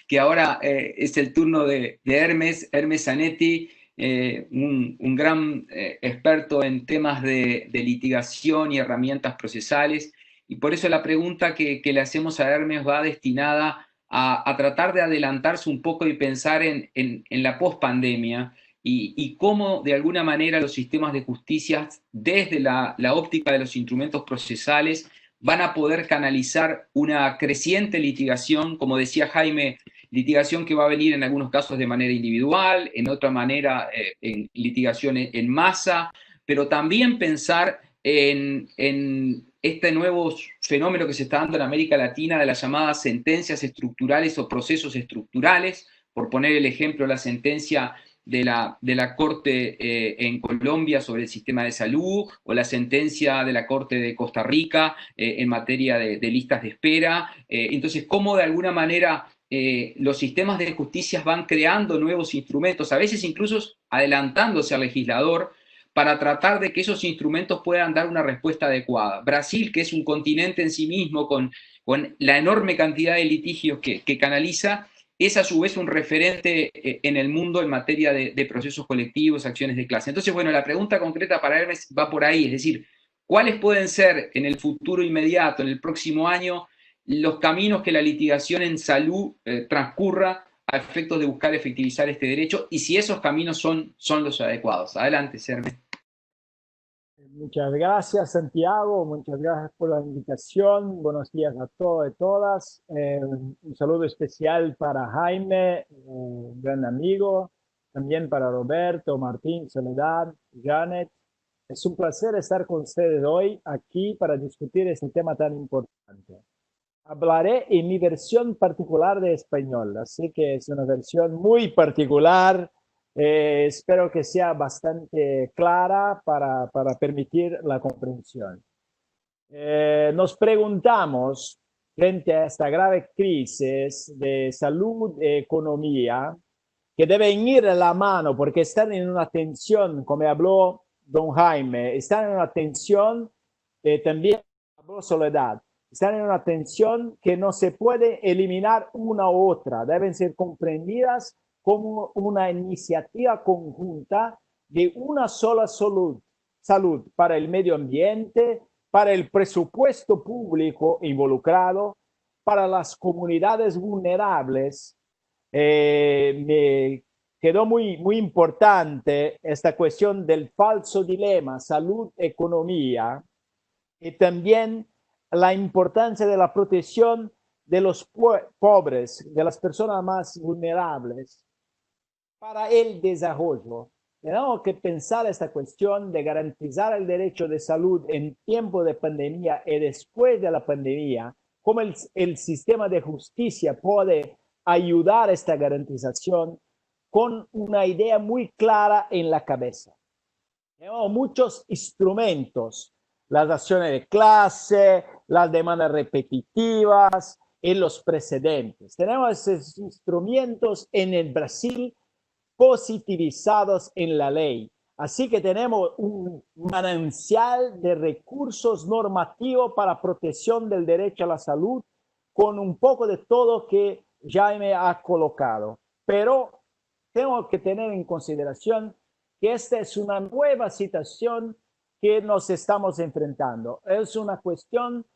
que ahora es el turno de Hermes Zanetti, un gran experto en temas de litigación y herramientas procesales. Y por eso la pregunta que le hacemos a Hermes va destinada a tratar de adelantarse un poco y pensar en la pospandemia y cómo de alguna manera los sistemas de justicia, desde la óptica de los instrumentos procesales, van a poder canalizar una creciente litigación, como decía Jaime, litigación que va a venir en algunos casos de manera individual, en otra manera en litigación en masa, pero también pensar en este nuevo fenómeno que se está dando en América Latina de las llamadas sentencias estructurales o procesos estructurales, por poner el ejemplo, la sentencia de la Corte en Colombia sobre el sistema de salud o la sentencia de la Corte de Costa Rica en materia de listas de espera. Entonces, cómo de alguna manera los sistemas de justicia van creando nuevos instrumentos, a veces incluso adelantándose al legislador, para tratar de que esos instrumentos puedan dar una respuesta adecuada. Brasil, que es un continente en sí mismo con la enorme cantidad de litigios que canaliza, es a su vez un referente en el mundo en materia de procesos colectivos, acciones de clase. Entonces, bueno, la pregunta concreta para Hermes va por ahí, es decir, ¿cuáles pueden ser en el futuro inmediato, en el próximo año, los caminos que la litigación en salud transcurra a efectos de buscar efectivizar este derecho y si esos caminos son los adecuados? Adelante, Hermes. Muchas gracias, Santiago. Muchas gracias por la invitación. Buenos días a todos y todas. Un saludo especial para Jaime, gran amigo. También para Roberto, Martín, Soledad, Janet. Es un placer estar con ustedes hoy aquí para discutir este tema tan importante. Hablaré en mi versión particular de español, así que es una versión muy particular. Espero que sea bastante clara para permitir la comprensión. Nos preguntamos, frente a esta grave crisis de salud y economía, que deben ir a la mano porque están en una tensión, como habló don Jaime, están en una tensión, también habló Soledad, están en una tensión que no se puede eliminar una u otra, deben ser comprendidas como una iniciativa conjunta de una sola salud para el medio ambiente, para el presupuesto público involucrado, para las comunidades vulnerables. Me quedó muy importante esta cuestión del falso dilema salud-economía y también la importancia de la protección de los pobres, de las personas más vulnerables para el desarrollo. Tenemos que pensar esta cuestión de garantizar el derecho de salud en tiempo de pandemia y después de la pandemia, cómo el sistema de justicia puede ayudar a esta garantización con una idea muy clara en la cabeza. Tenemos muchos instrumentos, las acciones de clase, las demandas repetitivas y los precedentes. Tenemos esos instrumentos en el Brasil positivizados en la ley. Así que tenemos un manancial de recursos normativos para protección del derecho a la salud con un poco de todo que Jaime ha colocado. Pero tengo que tener en consideración que esta es una nueva situación que nos estamos enfrentando. Es una cuestión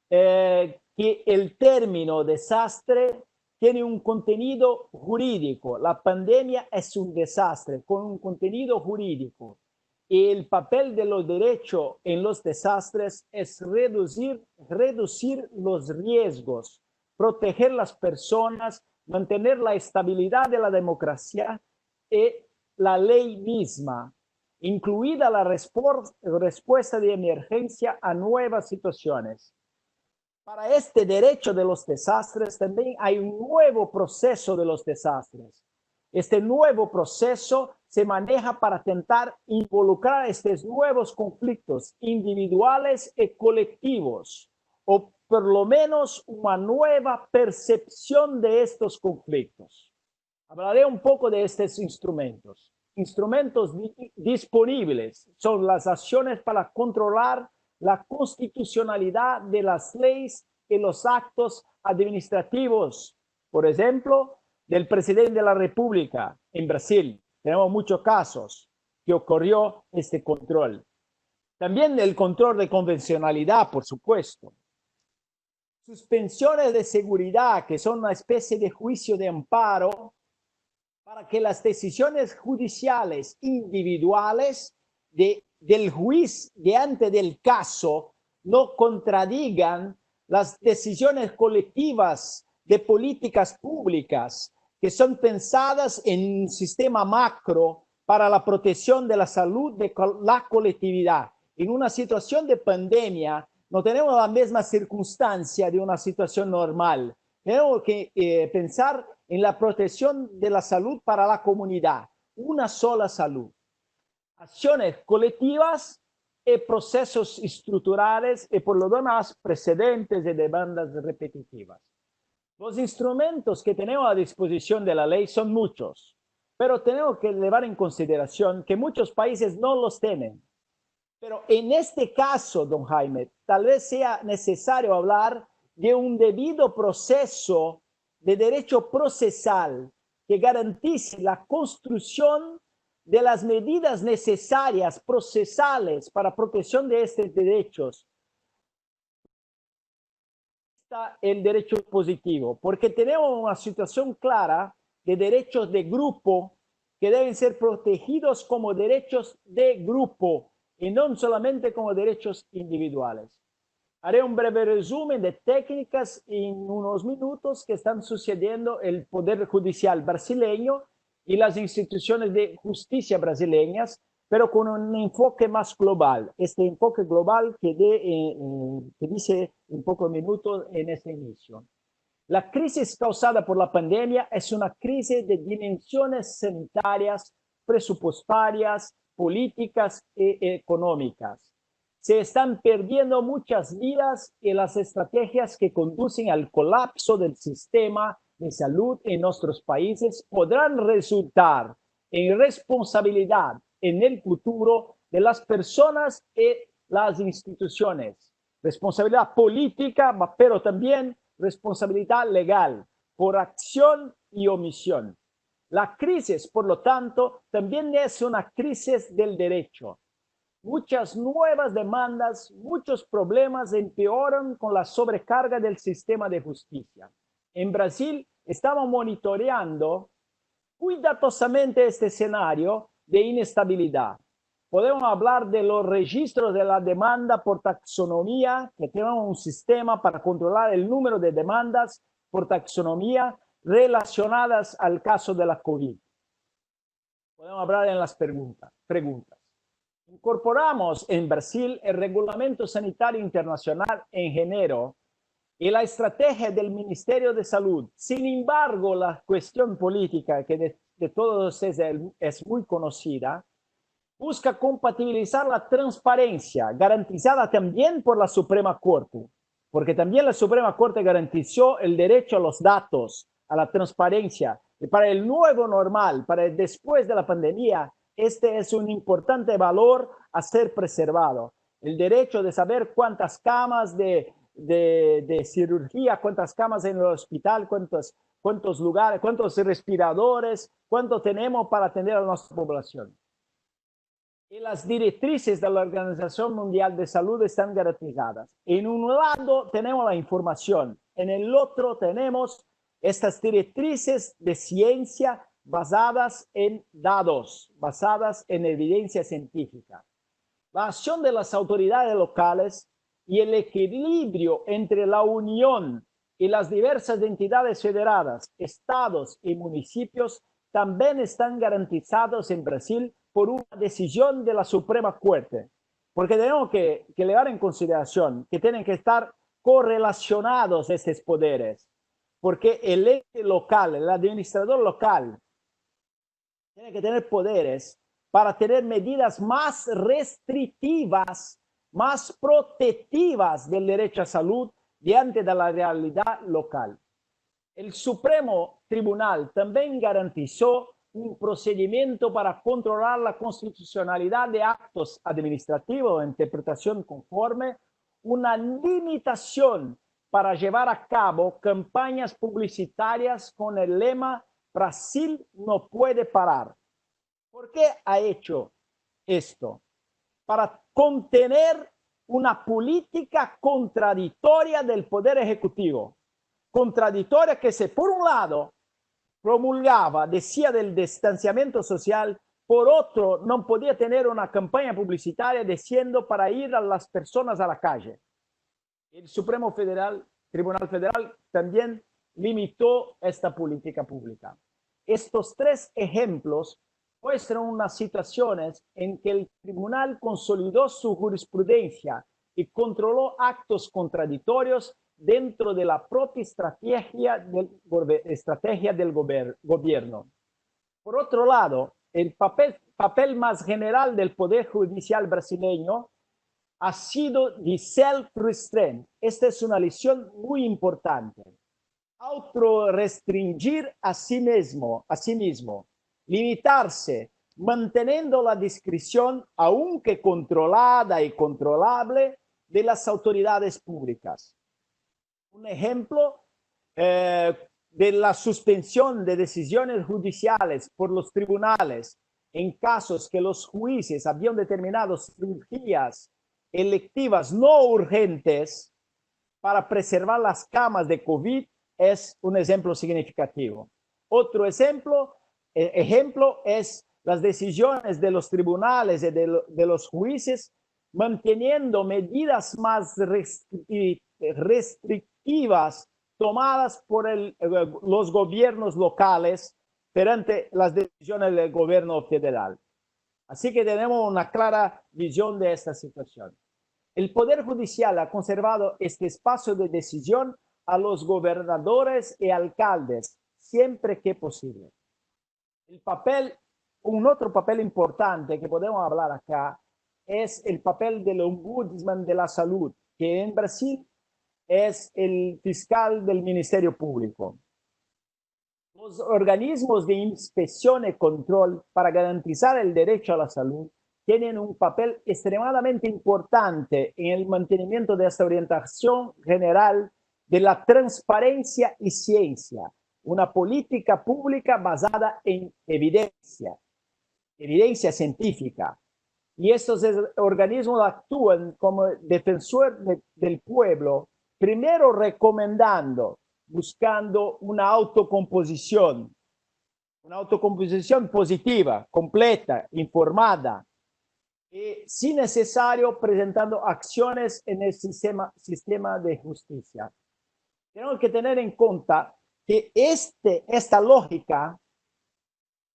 que el término desastre tiene un contenido jurídico. La pandemia es un desastre con un contenido jurídico. Y el papel de los derechos en los desastres es reducir los riesgos, proteger las personas, mantener la estabilidad de la democracia y la ley misma, incluida la respuesta de emergencia a nuevas situaciones. Para este derecho de los desastres también hay un nuevo proceso de los desastres. Este nuevo proceso se maneja para intentar involucrar estos nuevos conflictos individuales y colectivos, o por lo menos una nueva percepción de estos conflictos. Hablaré un poco de estos instrumentos. Instrumentos disponibles son las acciones para controlar la constitucionalidad de las leyes y los actos administrativos. Por ejemplo, del presidente de la República en Brasil. Tenemos muchos casos que ocurrió este control. También el control de convencionalidad, por supuesto. Suspensiones de seguridad, que son una especie de juicio de amparo para que las decisiones judiciales individuales del juez diante del caso no contradigan las decisiones colectivas de políticas públicas que son pensadas en un sistema macro para la protección de la salud de la colectividad. En una situación de pandemia no tenemos la misma circunstancia de una situación normal. Tenemos que pensar en la protección de la salud para la comunidad, una sola salud. Acciones colectivas y procesos estructurales y por lo demás precedentes y demandas repetitivas. Los instrumentos que tenemos a disposición de la ley son muchos, pero tenemos que llevar en consideración que muchos países no los tienen. Pero en este caso, don Jaime, tal vez sea necesario hablar de un debido proceso de derecho procesal que garantice la construcción de las medidas necesarias procesales para protección de estos derechos. Está el derecho positivo, porque tenemos una situación clara de derechos de grupo que deben ser protegidos como derechos de grupo y no solamente como derechos individuales. Haré un breve resumen de técnicas en unos minutos que están sucediendo el Poder Judicial brasileño y las instituciones de justicia brasileñas, pero con un enfoque más global. Este enfoque global que dice un poco de minutos en este inicio. La crisis causada por la pandemia es una crisis de dimensiones sanitarias, presupuestarias, políticas y económicas. Se están perdiendo muchas vidas y las estrategias que conducen al colapso del sistema de salud en nuestros países podrán resultar en responsabilidad en el futuro de las personas y las instituciones. Responsabilidad política, pero también responsabilidad legal por acción y omisión. La crisis, por lo tanto, también es una crisis del derecho. Muchas nuevas demandas, muchos problemas empeoran con la sobrecarga del sistema de justicia. En Brasil estamos monitoreando cuidadosamente este escenario de inestabilidad. Podemos hablar de los registros de la demanda por taxonomía, que tenemos un sistema para controlar el número de demandas por taxonomía relacionadas al caso de la COVID. Podemos hablar en las preguntas. Incorporamos en Brasil el Reglamento Sanitario Internacional en enero y la estrategia del Ministerio de Salud. Sin embargo, la cuestión política, que de todos es muy conocida, busca compatibilizar la transparencia, garantizada también por la Suprema Corte, porque también la Suprema Corte garantizó el derecho a los datos, a la transparencia. Y para el nuevo normal, para el después de la pandemia, este es un importante valor a ser preservado. El derecho de saber cuántas camas de cirugía, cuántas camas en el hospital, cuántos lugares, cuántos respiradores, cuánto tenemos para atender a nuestra población. Y las directrices de la Organización Mundial de Salud están garantizadas. En un lado tenemos la información, en el otro tenemos estas directrices de ciencia basadas en datos, basadas en evidencia científica. La acción de las autoridades locales y el equilibrio entre la Unión y las diversas entidades federadas, estados y municipios también están garantizados en Brasil por una decisión de la Suprema Corte, porque tenemos que llevar en consideración que tienen que estar correlacionados estos poderes, porque el ente local, el administrador local, tiene que tener poderes para tener medidas más restrictivas, más protectivas del derecho a salud diante de la realidad local. El Supremo Tribunal también garantizó un procedimiento para controlar la constitucionalidad de actos administrativos de interpretación conforme, una limitación para llevar a cabo campañas publicitarias con el lema Brasil no puede parar. ¿Por qué ha hecho esto? Para contener una política contradictoria del Poder Ejecutivo. Contradictoria que se, por un lado, promulgaba, decía del distanciamiento social, por otro, no podía tener una campaña publicitaria diciendo para ir a las personas a la calle. El Supremo Tribunal Federal también limitó esta política pública. Estos tres ejemplos muestran unas situaciones en que el tribunal consolidó su jurisprudencia y controló actos contradictorios dentro de la propia estrategia del gobierno. Por otro lado, el papel más general del Poder Judicial brasileño ha sido de self-restraint. Esta es una lección muy importante. Auto-restringir a sí mismo, limitarse, manteniendo la discreción, aunque controlada y controlable, de las autoridades públicas. Un ejemplo de la suspensión de decisiones judiciales por los tribunales en casos que los jueces habían determinado cirugías electivas no urgentes para preservar las camas de COVID es un ejemplo significativo. Otro ejemplo es las decisiones de los tribunales y de los jueces manteniendo medidas más restrictivas tomadas por los gobiernos locales perante las decisiones del gobierno federal. Así que tenemos una clara visión de esta situación. El Poder Judicial ha conservado este espacio de decisión a los gobernadores y alcaldes siempre que posible. Un otro papel importante que podemos hablar acá es el papel del Ombudsman de la Salud, que en Brasil es el fiscal del Ministerio Público. Los organismos de inspección y control para garantizar el derecho a la salud tienen un papel extremadamente importante en el mantenimiento de esta orientación general de la transparencia y ciencia, una política pública basada en evidencia científica. Y estos organismos actúan como defensor del pueblo, primero recomendando, buscando una autocomposición positiva, completa, informada, y si necesario presentando acciones en el sistema de justicia. Tenemos que tener en cuenta que esta lógica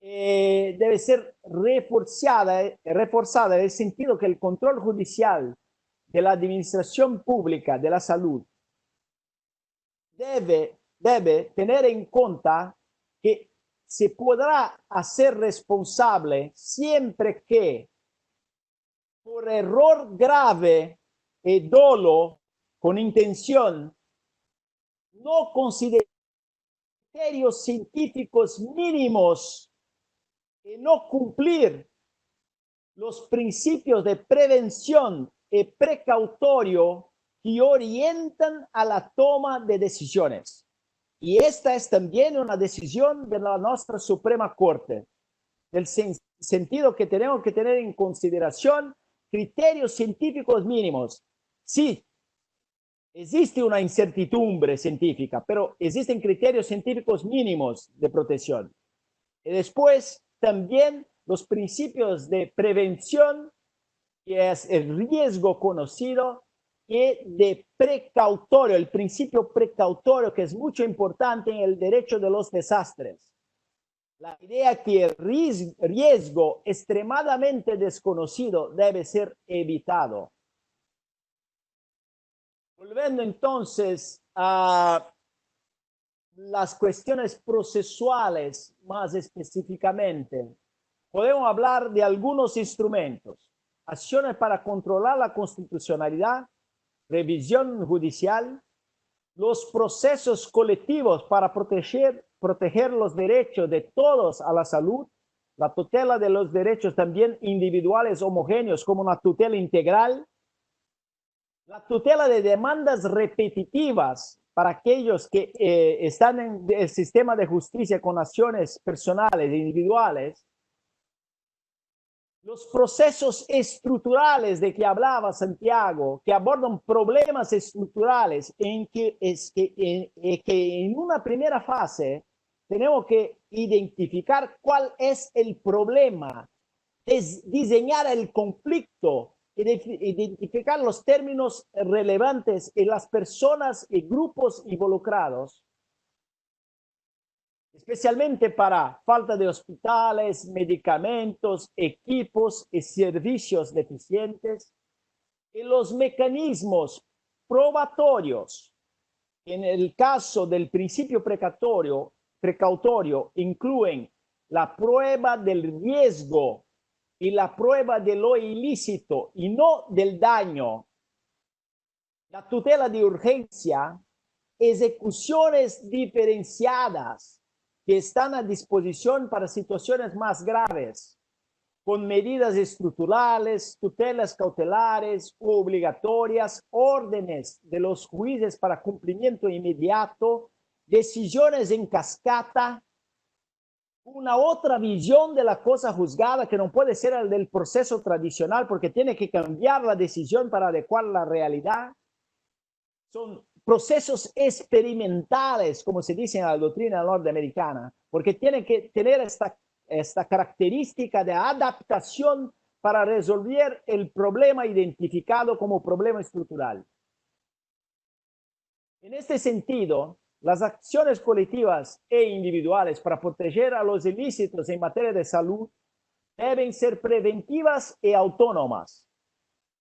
debe ser reforzada en el sentido que el control judicial de la administración pública de la salud debe tener en cuenta que se podrá hacer responsable siempre que por error grave y dolo con intención no considere criterios científicos mínimos y no cumplir los principios de prevención y precautorio que orientan a la toma de decisiones. Y esta es también una decisión de la nuestra Suprema Corte, del sentido que tenemos que tener en consideración criterios científicos mínimos. Sí, existe una incertidumbre científica, pero existen criterios científicos mínimos de protección. Y después también los principios de prevención, que es el riesgo conocido, y de precautorio, el principio precautorio, que es mucho importante en el derecho de los desastres. La idea que el riesgo extremadamente desconocido debe ser evitado. Volviendo entonces a las cuestiones procesuales más específicamente, podemos hablar de algunos instrumentos: acciones para controlar la constitucionalidad, revisión judicial, los procesos colectivos para proteger los derechos de todos a la salud, la tutela de los derechos también individuales homogéneos como una tutela integral, la tutela de demandas repetitivas para aquellos que están en el sistema de justicia con acciones personales e individuales, los procesos estructurales de que hablaba Santiago, que abordan problemas estructurales en que en una primera fase tenemos que identificar cuál es el problema, diseñar el conflicto, identificar los términos relevantes en las personas y grupos involucrados, especialmente para falta de hospitales, medicamentos, equipos y servicios deficientes, y los mecanismos probatorios. En el caso del principio precautorio incluyen la prueba del riesgo y la prueba de lo ilícito y no del daño, la tutela de urgencia, ejecuciones diferenciadas que están a disposición para situaciones más graves, con medidas estructurales, tutelas cautelares u obligatorias, órdenes de los jueces para cumplimiento inmediato, decisiones en cascada, una otra visión de la cosa juzgada que no puede ser el del proceso tradicional porque tiene que cambiar la decisión para adecuar la realidad. Son procesos experimentales, como se dice en la doctrina norteamericana, porque tienen que tener esta característica de adaptación para resolver el problema identificado como problema estructural. En este sentido, las acciones colectivas e individuales para proteger a los ilícitos en materia de salud deben ser preventivas y autónomas.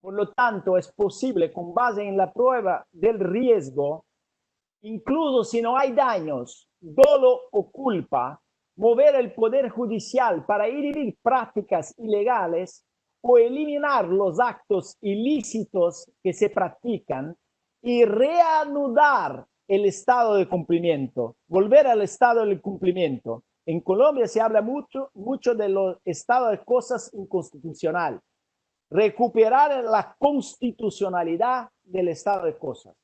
Por lo tanto, es posible, con base en la prueba del riesgo, incluso si no hay daños, dolo o culpa, mover el Poder Judicial para inhibir prácticas ilegales o eliminar los actos ilícitos que se practican y reanudar el estado de cumplimiento, volver al estado del cumplimiento. En Colombia se habla mucho de los estados de cosas inconstitucional. Recuperar la constitucionalidad del estado de cosas.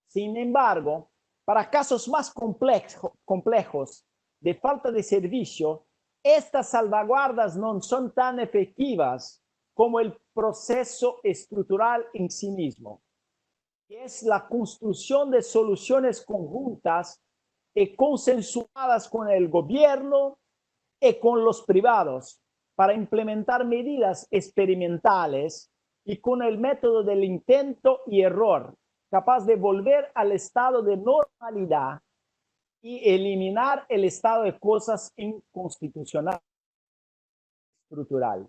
Sin embargo, para casos más complejos de falta de servicio, estas salvaguardas no son tan efectivas como el proceso estructural en sí mismo, que es la construcción de soluciones conjuntas y consensuadas con el gobierno y con los privados, para implementar medidas experimentales y con el método del intento y error, capaz de volver al estado de normalidad y eliminar el estado de cosas inconstitucional estructural.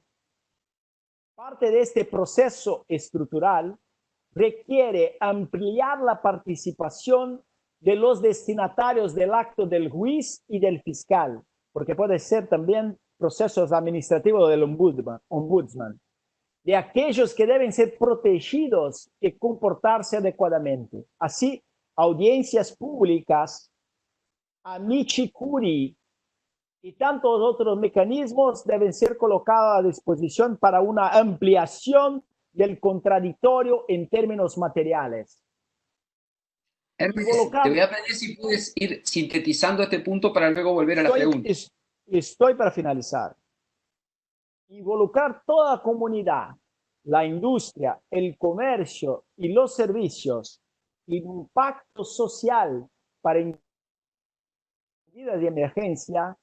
Parte de este proceso estructural requiere ampliar la participación de los destinatarios del acto del juez y del fiscal, porque puede ser también procesos administrativos del ombudsman, de aquellos que deben ser protegidos y comportarse adecuadamente. Así, audiencias públicas, amici curiae y tantos otros mecanismos deben ser colocados a disposición para una ampliación del contradictorio en términos materiales. Hermes, te voy a pedir si puedes ir sintetizando este punto para luego volver a la pregunta. Estoy para finalizar. Involucrar toda la comunidad, la industria, el comercio y los servicios, impacto social para medidas de emergencia.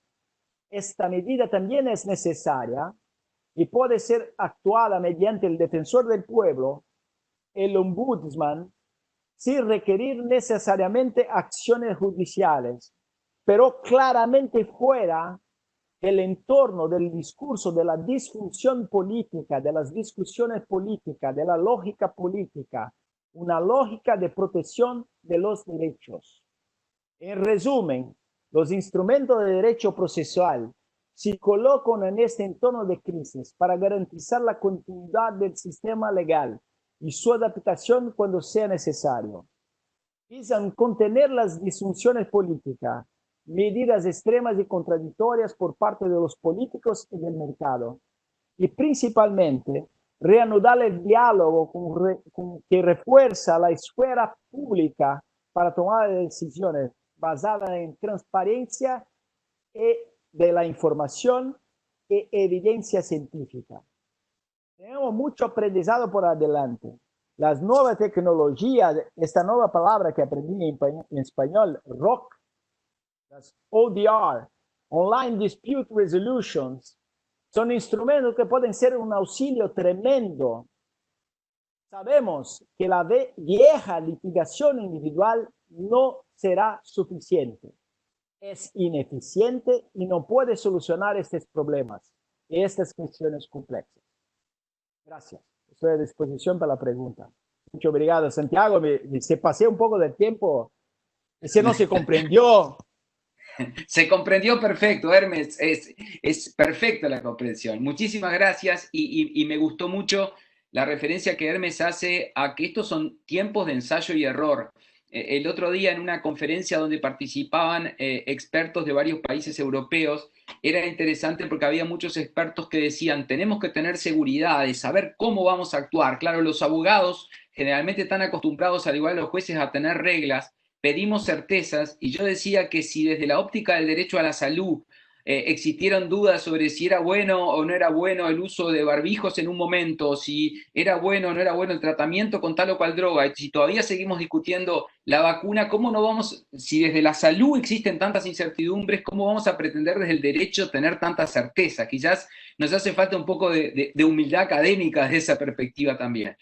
Esta medida también es necesaria y puede ser actuada mediante el defensor del pueblo, el ombudsman, sin requerir necesariamente acciones judiciales, pero claramente fuera del entorno del discurso de la disfunción política, de las discusiones políticas, de la lógica política, una lógica de protección de los derechos. En resumen, los instrumentos de derecho procesal se colocan en este entorno de crisis para garantizar la continuidad del sistema legal y su adaptación cuando sea necesario. Visan contener las disfunciones políticas, medidas extremas y contradictorias por parte de los políticos y del mercado, y principalmente reanudar el diálogo que refuerza la esfera pública para tomar decisiones basadas en transparencia y de la información y evidencia científica. Tenemos mucho aprendizado por adelante. Las nuevas tecnologías, esta nueva palabra que aprendí en español, ROC, las ODR, Online Dispute Resolutions, son instrumentos que pueden ser un auxilio tremendo. Sabemos que la vieja litigación individual no será suficiente. Es ineficiente y no puede solucionar estos problemas y estas cuestiones complejas. Gracias. Estoy a disposición para la pregunta. Muchas obrigado, Santiago. Se pasé un poco del tiempo. Ese no se comprendió. Se comprendió perfecto, Hermes. Es perfecta la comprensión. Muchísimas gracias y me gustó mucho la referencia que Hermes hace a que estos son tiempos de ensayo y error. El otro día en una conferencia donde participaban expertos de varios países europeos, era interesante porque había muchos expertos que decían, tenemos que tener seguridad de saber cómo vamos a actuar. Claro, los abogados generalmente están acostumbrados, al igual que los jueces, a tener reglas, pedimos certezas, y yo decía que si desde la óptica del derecho a la salud existieron dudas sobre si era bueno o no era bueno el uso de barbijos en un momento, si era bueno o no era bueno el tratamiento con tal o cual droga, y si todavía seguimos discutiendo la vacuna, ¿cómo no vamos, si desde la salud existen tantas incertidumbres, cómo vamos a pretender desde el derecho tener tanta certeza? Quizás nos hace falta un poco de humildad académica desde esa perspectiva también.